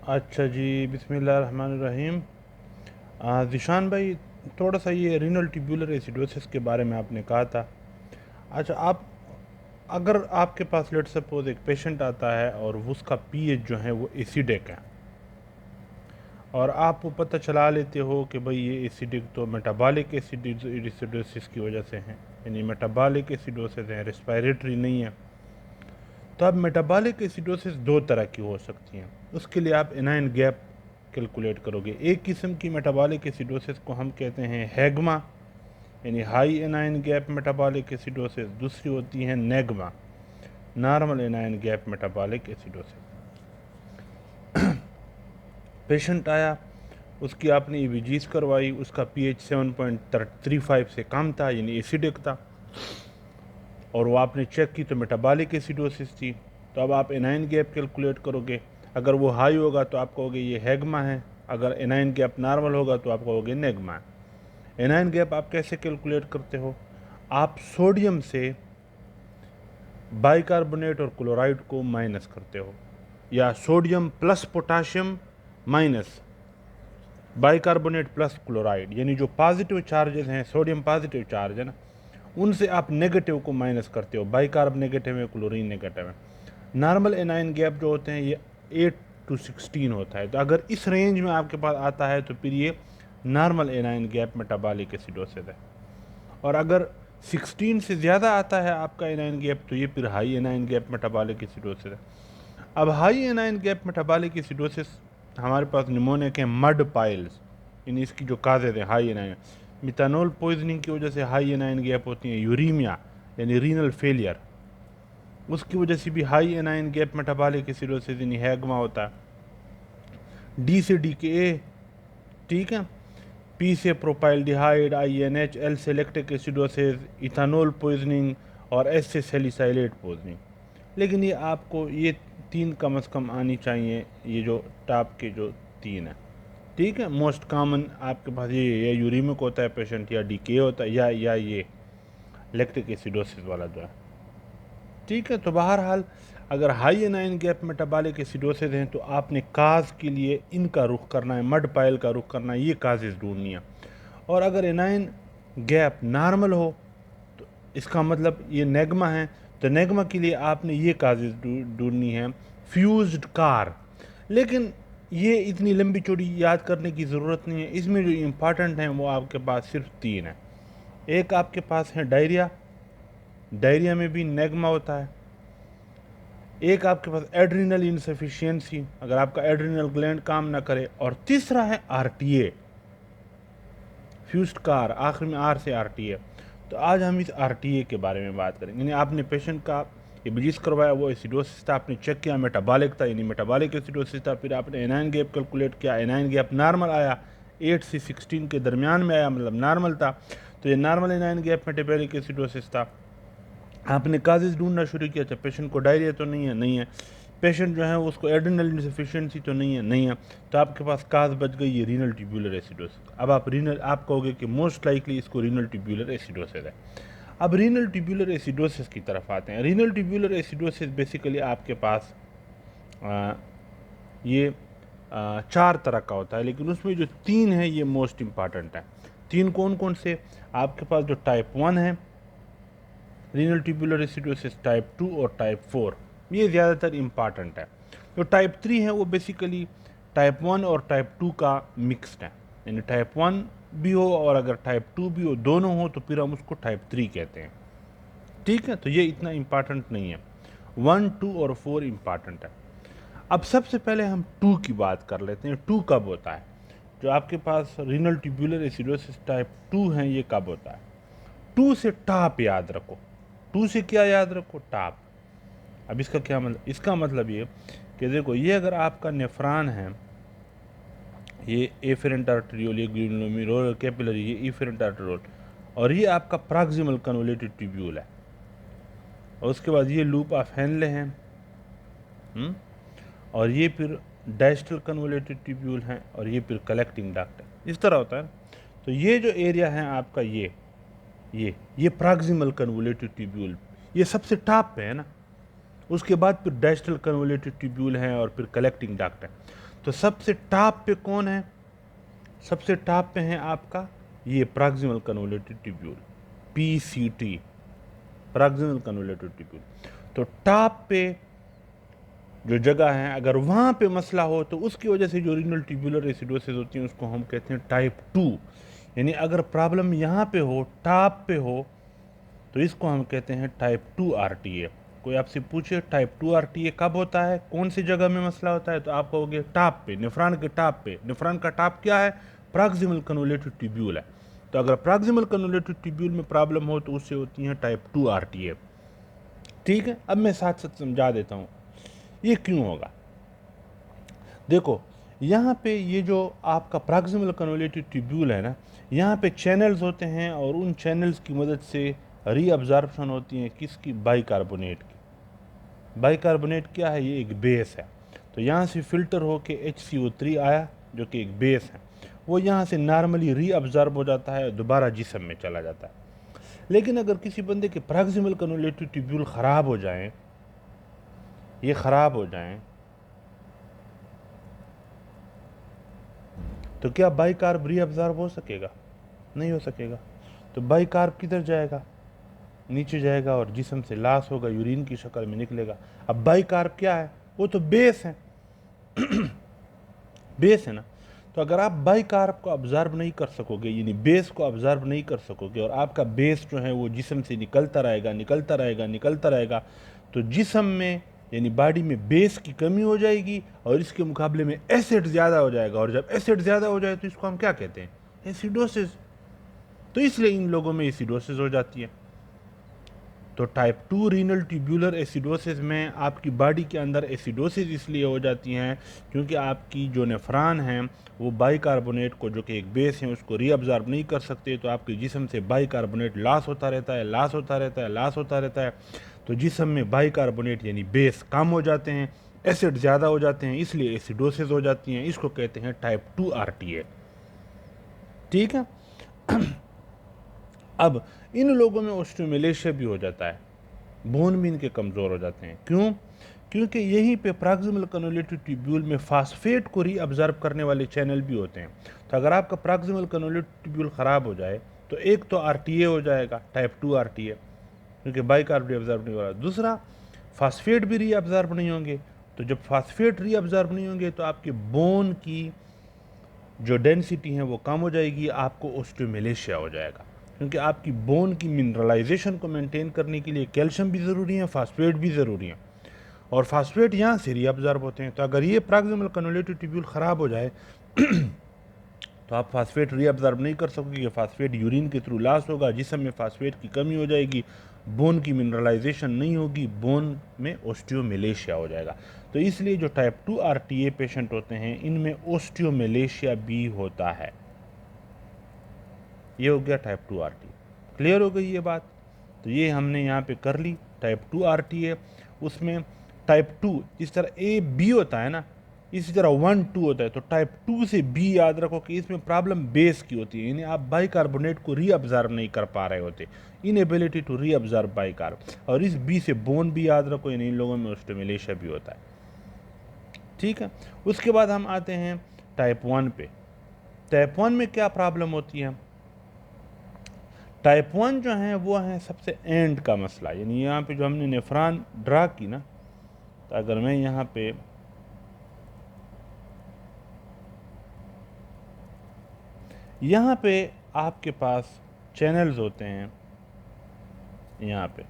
अच्छा जी, बिस्मिल्लाहिर्रहमानिर्रहीम। ज़ीशान भाई, थोड़ा सा ये रीनल ट्यूबुलर एसिडोसिस के बारे में आपने कहा था। अच्छा, आप अगर आपके पास लेट सपोज एक पेशेंट आता है और उसका पीएच जो है वो एसिडिक है, और आप वो पता चला लेते हो कि भाई ये एसिडिक तो मेटाबॉलिक एसिडोसिस की वजह से हैं, यानी मेटाबॉलिक एसिडोसिस है, रेस्पिरेटरी नहीं है। तो अब मेटाबॉलिक एसिडोसिस दो तरह की हो सकती हैं। उसके लिए आप एनाइन गैप कैलकुलेट करोगे। एक किस्म की मेटाबॉलिक एसिडोसिस को हम कहते हैं हैगमा, यानी high anion gap metabolic acidosis. दूसरी होती है NAGMA, normal anion gap metabolic acidosis. Patient आया, उसकी आपने ईवीजीज करवाई, उसका पीएच 7.35 से कम था, यानी एसिडिक था, और वो आपने चेक की तो मेटाबॉलिक एसिडोसिस थी। तो अब आप एनाइन गैप कैलकुलेट करोगे। अगर वो हाई होगा तो आप कहोगे ये हैगमा है, अगर एनाइन गैप नॉर्मल होगा तो आप कहोगे नेगमा है। एनाइन गैप आप कैसे कैलकुलेट करते हो? आप सोडियम से बाइकार्बोनेट और क्लोराइड को माइनस करते हो, या sodium plus potassium minus bicarbonate plus chloride, यानी जो पॉजिटिव चार्जेस हैं, सोडियम पॉजिटिव चार्ज है ना, उनसे आप नेगेटिव को माइनस करते हो। बाइकार्ब नेगेटिव है, क्लोरीन नेगेटिव है। नॉर्मल एनाइन गैप जो होते हैं ये 8 to 16 होता है। तो अगर इस रेंज में आपके पास आता है तो फिर ये normal anion gap metabolic acidosis है। और अगर 16 से ज़्यादा आता है आपका एनाइन गैप तो ये फिर high anion gap metabolic acidosis है। अब high anion gap metabolic acidosis हमारे पास निमोनिया के मड पाइल्स, यानी इसकी जो काजेज हैं हाई एनाइन, मिथानॉल पॉइजनिंग की वजह से हाई एनाइन गैप होती है। यूरीमिया यानी रीनल फेलियर, उसकी वजह से भी high anion gap metabolic acidosis यानी हैगमा होता है। डी से डी के ए, ठीक है, पी से प्रोपाइलडिहाइड, INH, एल से लैक्टिक एसिडोसिस, इथानॉल पॉइजनिंग, और एस से सैलिसाइलेट पॉइजनिंग। लेकिन ये आपको ये तीन कम से कम आनी चाहिए, ये जो टॉप के जो तीन है, ठीक है। मोस्ट कॉमन आपके पास ये यूरीमिक होता है पेशेंट, या डीके होता है, या ये लैक्टिक एसिडोसिस वाला जो है, ठीक है। तो बहरहाल अगर high anion gap metabolic acidosis हैं तो आपने काज के लिए इनका रुख करना है, मड पाइल का रुख करना है, ये काजेज ढूंढनी है। और अगर एनाइन गैप नॉर्मल हो तो इसका मतलब ये नेगमा है, तो नेगमा के लिए आपने ये काजेज ढूंढनी है, फ्यूज्ड कार। लेकिन ये इतनी लंबी चौड़ी याद करने की ज़रूरत नहीं है। इसमें जो इम्पॉर्टेंट हैं वो आपके पास सिर्फ तीन है। एक आपके पास है डायरिया, डायरिया में भी नेगमा होता है। एक आपके पास एड्रिनल इनसफिशियंसी, अगर आपका एड्रिनल ग्लैंड काम ना करे। और तीसरा है आरटीए, फ्यूज्ड कार, आखिर में आर से आरटीए। तो आज हम इस आरटीए के बारे में बात करेंगे। यानी आपने पेशेंट का एबिलिस करवाया, वो एसिडोसिस था, आपने चेक किया मेटाबॉलिक था, यानी मेटाबॉलिक एसिडोसिस था। फिर आपने एनाइन गैप कैलकुलेट किया, एनाइन गैप नॉर्मल आया, 8 से 16 के दरमियान में आया, मतलब नॉर्मल था। तो ये normal anion gap metabolic acidosis था। आपने काजेज ढूंढना शुरू किया, अच्छा पेशेंट को डायरिया तो नहीं है, नहीं है। पेशेंट जो है उसको एड्रिनल इनसफिशिएंसी तो नहीं है, नहीं है। तो आपके पास काज बच गई ये रीनल ट्यूब्यूलर एसिडोसिस। अब आप कहोगे कि मोस्ट लाइकली इसको रीनल ट्यूब्यूलर एसिडोसिस है। अब रीनल ट्यूब्यूलर एसिडोसिस की तरफ आते हैं। रीनल ट्यूब्यूलर एसिडोसिस बेसिकली आपके पास आ, ये चार तरह का होता है, लेकिन उसमें जो तीन है ये मोस्ट इम्पॉर्टेंट है। तीन कौन कौन से? आपके पास जो टाइप 1 है रीनल ट्यूबुलर एसिडोसिस, टाइप 2 और टाइप 4, ये ज़्यादातर इम्पॉर्टेंट है। जो टाइप 3 है वो बेसिकली टाइप 1 और टाइप 2 का मिक्सड है, यानी टाइप 1 भी हो और अगर टाइप 2 भी हो, दोनों हो तो फिर हम उसको टाइप 3 कहते हैं, ठीक है। तो ये इतना इम्पॉर्टेंट नहीं है, 1, 2 और 4 इम्पॉर्टेंट है। अब सबसे पहले हम 2 की बात कर लेते हैं। 2 कब होता है? जो आपके पास रीनल ट्यूबुलर एसिडोसिस टाइप 2 है, ये कब होता है? 2 से टॉप याद रखो। 2 से क्या याद रखो? टॉप। अब इसका क्या मतलब? इसका मतलब ये कि देखो, ये अगर आपका नेफ्रॉन है, ये एफेरेंट आर्टेरियोल, ये ग्लोमेरुलर कैपिलरी, ये इफेरेंट आर्टेरियोल, और ये आपका प्रॉक्सिमल कन्वोल्यूटेड ट्यूब्यूल है, और उसके बाद ये लूप ऑफ हेनले हैं, और ये फिर डायस्टल कन्वोल्यूटेड ट्यूब्यूल हैं, और ये फिर कलेक्टिंग डक्ट है। इस तरह होता है। तो ये जो एरिया है आपका, ये प्रॉक्सिमल कन्वोल्यूटेड ट्यूब्यूल, ये सबसे टॉप पे है ना। उसके बाद फिर डायस्टल कन्वोल्यूटेड ट्यूब्यूल हैं और फिर कलेक्टिंग डक्ट है। तो सबसे टॉप पे कौन है? सबसे टॉप पे है आपका ये proximal convoluted tubule, PCT, proximal convoluted tubule. तो टॉप पे जो जगह है, अगर वहाँ पे मसला हो तो उसकी वजह से जो रीनल ट्यूब्यूलर एसिडोसिस होती है उसको हम कहते हैं टाइप 2। यानी अगर प्रॉब्लम यहाँ पे हो, टॉप पे हो, तो इसको हम कहते हैं टाइप 2 RTA। कोई आपसे पूछे टाइप 2 RTA कब होता है, कौन सी जगह में मसला होता है, तो आप कहोगे टॉप पे, नेफ्रॉन के टॉप पे। नेफ्रॉन का टॉप क्या है? प्रॉक्सिमल कन्वोल्यूटेड ट्यूब्यूल है। तो अगर प्रॉक्सिमल कन्वोल्यूटेड ट्यूब्यूल में प्रॉब्लम हो तो उससे होती है टाइप 2 RTA। ठीक है, अब मैं साथ साथ समझा देता हूँ ये क्यों होगा। देखो यहाँ पे ये जो आपका प्रॉक्सिमल कन्वोल्यूटेड ट्यूब्यूल है ना, यहाँ पे चैनल्स होते हैं और उन चैनल्स की मदद से रीअब्जॉर्प्शन होती है किसकी? बाइकार्बोनेट की। बाइकार्बोनेट क्या है? ये एक बेस है। तो यहाँ से फिल्टर होके HCO3 आया जो कि एक बेस है, वो यहाँ से नॉर्मली रीअब्जॉर्ब हो जाता है, दोबारा जिस्म में चला जाता है। लेकिन अगर किसी बंदे के प्रॉक्सिमल कन्वोल्यूटेड ट्यूब्यूल ख़राब हो जाएं, ये ख़राब हो जाएं, तो क्या बाइकार्ब रीअब्जॉर्ब हो सकेगा? नहीं हो सकेगा। तो बाइकार्ब किधर जाएगा? नीचे जाएगा और जिस्म से लॉस होगा, यूरिन की शक्ल में निकलेगा। अब बाइकार्ब क्या है? वो तो बेस है बेस है ना। तो अगर आप बाइकार्ब को ऑब्जर्व नहीं कर सकोगे, यानी बेस को ऑब्जर्व नहीं कर सकोगे, और आपका बेस जो है वो जिस्म से निकलता रहेगा निकलता रहेगा निकलता रहेगा, तो जिस्म में यानी बॉडी में बेस की कमी हो जाएगी और इसके मुकाबले में एसिड ज़्यादा हो जाएगा। और जब एसिड ज़्यादा हो जाए तो इसको हम क्या कहते हैं? एसिडोसिस। तो इसलिए इन लोगों में एसिडोसिस हो जाती है। तो टाइप 2 रीनल ट्यूब्यूलर एसिडोसिस में आपकी बॉडी के अंदर एसिडोसिस इसलिए हो जाती हैं क्योंकि आपकी जो नेफ्रॉन हैं वो बाइकार्बोनेट को, जो कि एक बेस है, उसको रीअब्जॉर्ब नहीं कर सकते। तो आपके जिस्म से बाइकार्बोनेट लॉस होता रहता है, लॉस होता रहता है, लॉस होता रहता है। तो जिस्म में बाइकार्बोनेट यानी बेस कम हो जाते हैं, एसिड ज़्यादा हो जाते हैं, इसलिए एसिडोसिस हो जाती हैं। इसको कहते हैं टाइप 2 RTA। ठीक है। अब इन लोगों में ऑस्टियोमेलेशिया भी हो जाता है, बोन भी इनके कमज़ोर हो जाते हैं। क्यों? क्योंकि यहीं पे प्रॉक्सिमल कन्वोल्यूटेड ट्यूब्यूल में फास्फेट को रीअब्जॉर्ब करने वाले चैनल भी होते हैं। तो अगर आपका प्रॉक्सिमल कन्वोल्यूटेड ट्यूब्यूल ख़राब हो जाए तो एक तो RTA हो जाएगा, टाइप 2 RTA, क्योंकि बाइकार्ब रीअब्जॉर्ब नहीं हो रहा। दूसरा, फास्फेट भी रीअब्जॉर्ब नहीं होंगे। तो जब फास्फेट रीअब्जॉर्ब नहीं होंगे तो आपके बोन की जो डेंसिटी है वो कम हो जाएगी, आपको ऑस्टियोमेलेशिया हो जाएगा। क्योंकि आपकी बोन की मिनरलाइजेशन को मेंटेन करने के लिए कैल्शियम भी ज़रूरी है, फास्फेट भी ज़रूरी है, और फास्फेट यहाँ से रीअब्जॉर्ब होते हैं। तो अगर ये प्रॉक्सिमल कन्वोल्यूटेड ट्यूब्यूल ख़राब हो जाए तो आप फास्फेट रीअब्जॉर्ब नहीं कर सकोगे, फास्फेट यूरिन के थ्रू लॉस होगा, जिस्म में फास्फेट की कमी हो जाएगी, बोन की मिनरलाइजेशन नहीं होगी, बोन में ऑस्टियोमेलेशिया हो जाएगा। तो इसलिए जो टाइप 2 RTA पेशेंट होते हैं इनमें ऑस्टियोमेलेशिया भी होता है। ये हो गया टाइप 2 RTA। क्लियर हो गई ये बात? तो ये हमने यहाँ पे कर ली टाइप 2 RTA। उसमें टाइप 2 जिस तरह A B होता है ना, इसी तरह 1 2 होता है। तो टाइप 2 से B याद रखो कि इसमें प्रॉब्लम बेस की होती है, यानी आप बाइकार्बोनेट को रीअब्जॉर्ब नहीं कर पा रहे होते, इनएबिलिटी टू रीअब्जॉर्ब बाइकार्ब। और इस B से बोन भी याद रखो, यानी इन लोगों में ऑस्टियोमेलेशिया भी होता है। ठीक है। उसके बाद हम आते हैं टाइप 1 पे। टाइप 1 में क्या प्रॉब्लम होती है? टाइप 1 जो है वो है सबसे एंड का मसला, यानी यहाँ पे जो हमने नेफ्रॉन ड्रा की ना, तो अगर मैं यहाँ पे आपके पास चैनल्स होते हैं, यहाँ पे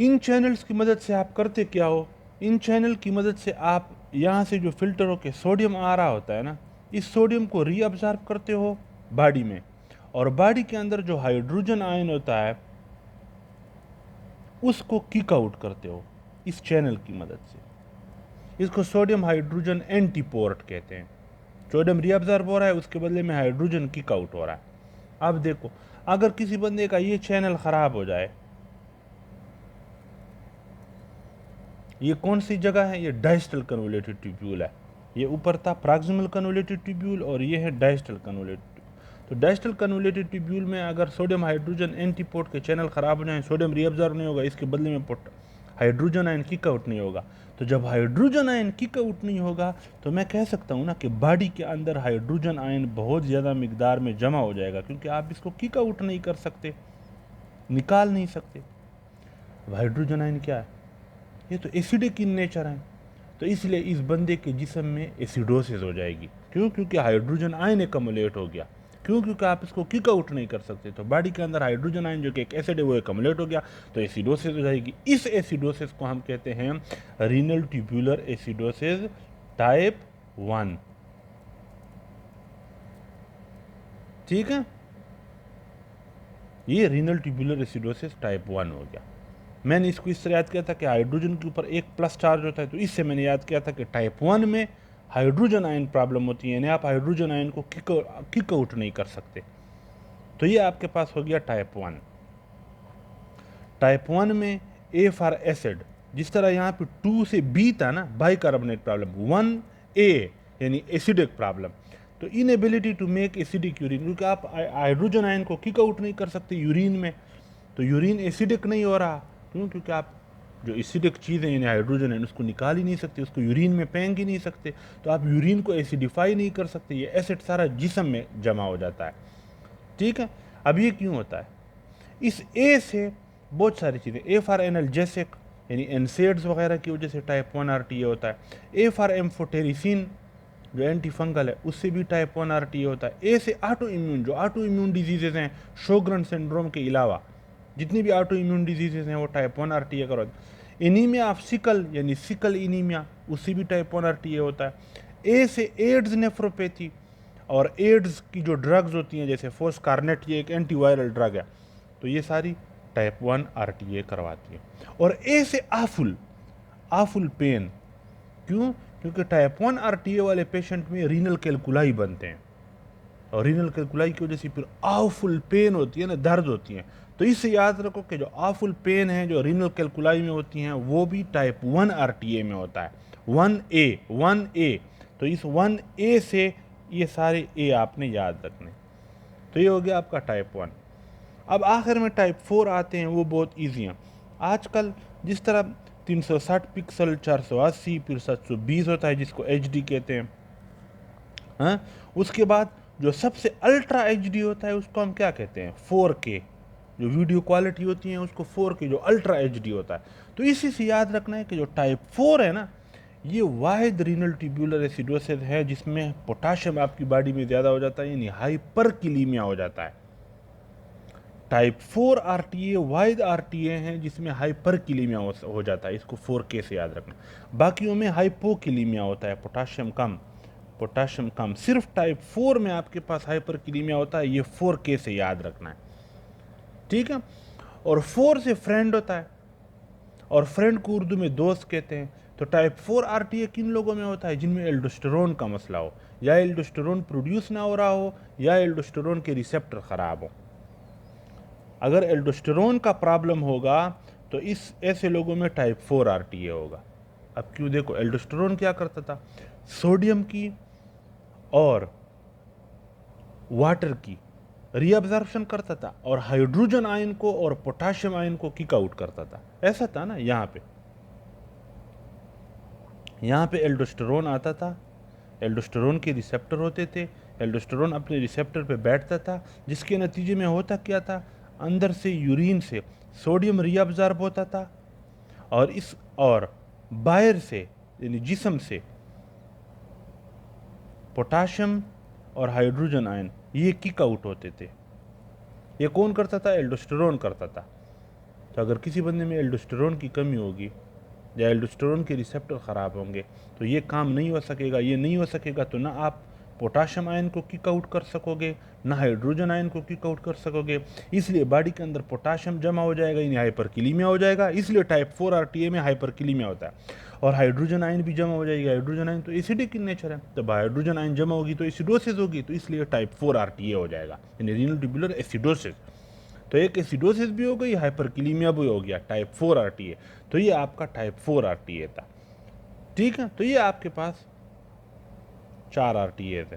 इन चैनल्स की मदद से आप करते क्या हो? इन चैनल की मदद से आप यहाँ से जो फिल्टर होके सोडियम आ रहा होता है ना, इस सोडियम को रीअब्जॉर्ब करते हो बॉडी में, और बॉडी के अंदर जो हाइड्रोजन आयन होता है उसको किक आउट करते हो इस चैनल की मदद से। इसको सोडियम हाइड्रोजन एंटीपोर्ट कहते हैं। सोडियम रीअब्जॉर्ब हो रहा है, उसके बदले में हाइड्रोजन किक आउट हो रहा है। अब देखो, अगर किसी बंदे का ये चैनल ख़राब हो जाए, ये कौन सी जगह है? ये डायस्टल कन्वोल्यूटेड ट्यूब्यूल है। ये ऊपर था प्रॉक्सिमल कन्वोल्यूटेड ट्यूब्यूल और ये है डायस्टल कन्वोल्यूटेड। तो डायस्टल कन्वोल्यूटेड ट्यूब्यूल में अगर सोडियम हाइड्रोजन एंटीपोर्ट के चैनल ख़राब हो जाएं, सोडियम रीअब्जॉर्ब नहीं होगा, इसके बदले में हाइड्रोजन आयन किक आउट नहीं होगा। तो जब हाइड्रोजन आयन किक आउट नहीं होगा तो मैं कह सकता हूँ ना कि बॉडी के अंदर हाइड्रोजन आयन बहुत ज़्यादा मिकदार में जमा हो जाएगा, क्योंकि आप इसको किक आउट नहीं कर सकते, निकाल नहीं सकते। अब हाइड्रोजन आयन क्या है? ये तो एसिडिक इन नेचर है, तो इसलिए इस बंदे के जिस्म में एसिडोसिस हो जाएगी। क्यों? क्योंकि हाइड्रोजन आयन एकमुलेट हो गया। क्यों? क्योंकि आप इसको किक आउट नहीं कर सकते। तो बॉडी के अंदर हाइड्रोजन आयन जो कि एक एसिड है वो एकमुलेट हो गया, तो एसिडोसिस हो जाएगी। इस एसिडोसिस को हम कहते हैं रीनल ट्यूब्यूलर एसिडोसिस टाइप 1। ठीक है, ये रीनल ट्यूब्यूलर एसिडोसिस टाइप 1 हो गया। मैंने इसको इस तरह याद किया था कि हाइड्रोजन के ऊपर एक प्लस चार्ज होता है, तो इससे मैंने याद किया था कि टाइप 1 में हाइड्रोजन आयन प्रॉब्लम होती है, यानी आप हाइड्रोजन आयन को किक आउट नहीं कर सकते। तो ये आपके पास हो गया टाइप 1। टाइप 1 में ए फॉर एसिड, जिस तरह यहाँ पे 2 से बी था ना, बाइकार्बोनेट प्रॉब्लम, 1A यानी एसिडिक प्रॉब्लम, तो inability to make acidic urine, क्योंकि आप हाइड्रोजन आयन को किक आउट नहीं कर सकते यूरिन में, तो यूरिन एसिडिक नहीं हो रहा। क्यों? क्योंकि आप जो एसिडिक चीज़ है यानी हाइड्रोजन है उसको निकाल ही नहीं सकते, उसको यूरिन में फेंक ही नहीं सकते, तो आप यूरिन को एसिडिफाई नहीं कर सकते, ये एसिड सारा जिस्म में जमा हो जाता है। ठीक है, अब ये क्यों होता है? इस ए से बहुत सारी चीज़ें, ए फॉर एनाल्जेसिक यानी एनसेड्स वगैरह की वजह से टाइप 1 RTA होता है। ए फॉर एम्फोटेरिसिन जो एंटी फंगल है उससे भी टाइप 1 RTA होता है। ए से ऑटो इम्यून, जो ऑटो इम्यून डिजीजेज हैं शोगरन सिंड्रोम के अलावा जितनी भी ऑटो इम्यून डिजीजेज हैं वो टाइप 1 RTA करवाते। एनीमिया ऑफ सिकल यानी सिकल एनीमिया, उससे भी टाइप 1 RTA होता है। ए से एड्स नेफ्रोपैथी, और एड्स की जो ड्रग्स होती हैं जैसे फोस्कारनेट, ये एक एंटीवायरल ड्रग है, तो ये सारी टाइप 1 RTA करवाती है। और ए से आफुल पेन, क्यों? क्योंकि टाइप 1 RTA वाले पेशेंट में रीनल कैलकुलाई बनते हैं, और रीनल कैलकुलाई की वजह से फिर आफुल पेन होती है ना, दर्द होती है। तो इससे याद रखो कि जो आफुल पेन है जो रीनल कैलकुलाई में होती हैं वो भी टाइप 1 RTA में होता है, 1A। तो इस 1A से ये सारे ए आपने याद रखने। तो ये हो गया आपका टाइप 1। अब आखिर में टाइप 4 आते हैं, वो बहुत ईजी हैं। आजकल जिस तरह 360 पिक्सल, 480, फिर 720 होता है जिसको HD कहते हैं, हाँ, उसके बाद जो सबसे अल्ट्रा HD होता है उसको हम क्या कहते हैं? 4K। जो वीडियो क्वालिटी होती है उसको 4K, जो अल्ट्रा HD होता है। तो इसी से याद रखना है कि जो टाइप 4 है ना, ये वाहिद रीनल ट्यूब्यूलर एसिडोसिस है जिसमें पोटाशियम आपकी बॉडी में ज़्यादा हो जाता है, यानी हाइपरकिलीमिया हो जाता है। टाइप 4 RTA वाहिद RTA है जिसमें हाइपरकिलीमिया हो जाता है, इसको 4K से याद रखना। बाकियों में हाइपोकिलीमिया होता है, पोटाशियम कम। सिर्फ टाइप 4 में आपके पास हाइपरकिलीमिया होता है, ये 4K से याद रखना है। ठीक है, और 4 से फ्रेंड होता है, और फ्रेंड को उर्दू में दोस्त कहते हैं। तो टाइप 4 RTA किन लोगों में होता है? जिनमें एल्डोस्टेरोन का मसला हो, या एल्डोस्टेरोन प्रोड्यूस ना हो रहा हो, या एल्डोस्टेरोन के रिसेप्टर ख़राब हो। अगर एल्डोस्टेरोन का प्रॉब्लम होगा तो इस ऐसे लोगों में टाइप 4 RTA होगा। अब क्यों? देखो एल्डोस्टेरोन क्या करता था, सोडियम की और वाटर की रीअब्जॉर्प्शन करता था, और हाइड्रोजन आयन को और पोटाशियम आयन को किक आउट करता था। ऐसा था ना, यहाँ पे एल्डोस्टेरोन आता था, एल्डोस्टेरोन के रिसेप्टर होते थे, एल्डोस्टेरोन अपने रिसेप्टर पे बैठता था, जिसके नतीजे में होता क्या था, अंदर से यूरिन से सोडियम रीअब्जॉर्ब होता था, और बाहर से यानी जिस्म से पोटाशियम और हाइड्रोजन आयन ये किक आउट होते थे। ये कौन करता था? एल्डोस्टेरोन करता था। तो अगर किसी बंदे में एल्डोस्टेरोन की कमी होगी या एल्डोस्टेरोन के रिसेप्टर ख़राब होंगे तो ये काम नहीं हो सकेगा। ये नहीं हो सकेगा तो ना आप पोटाशियम आयन को किक आउट कर सकोगे, ना हाइड्रोजन आयन को किक आउट कर सकोगे। इसलिए बॉडी के अंदर पोटाशियम जमा हो जाएगा, यानी हाइपरकिलीमिया हो जाएगा। इसलिए टाइप 4 RTA में हाइपरकिलीमिया होता है, और हाइड्रोजन आयन भी जमा हो जाएगी। हाइड्रोजन आयन तो एसिडिक इन नेचर है, जब हाइड्रोजन आयन जमा होगी तो एसिडोसिस होगी, तो इसलिए टाइप 4 RTA हो जाएगा, यानी रीनल ट्यूब्यूलर एसिडोसिस। तो एक एसिडोसिस भी हो गई, हाइपरकिलीमिया भी हो गया, टाइप 4 RTA। तो ये आपका टाइप 4 RTA था। ठीक है, तो ये आपके पास 4 RTA थे।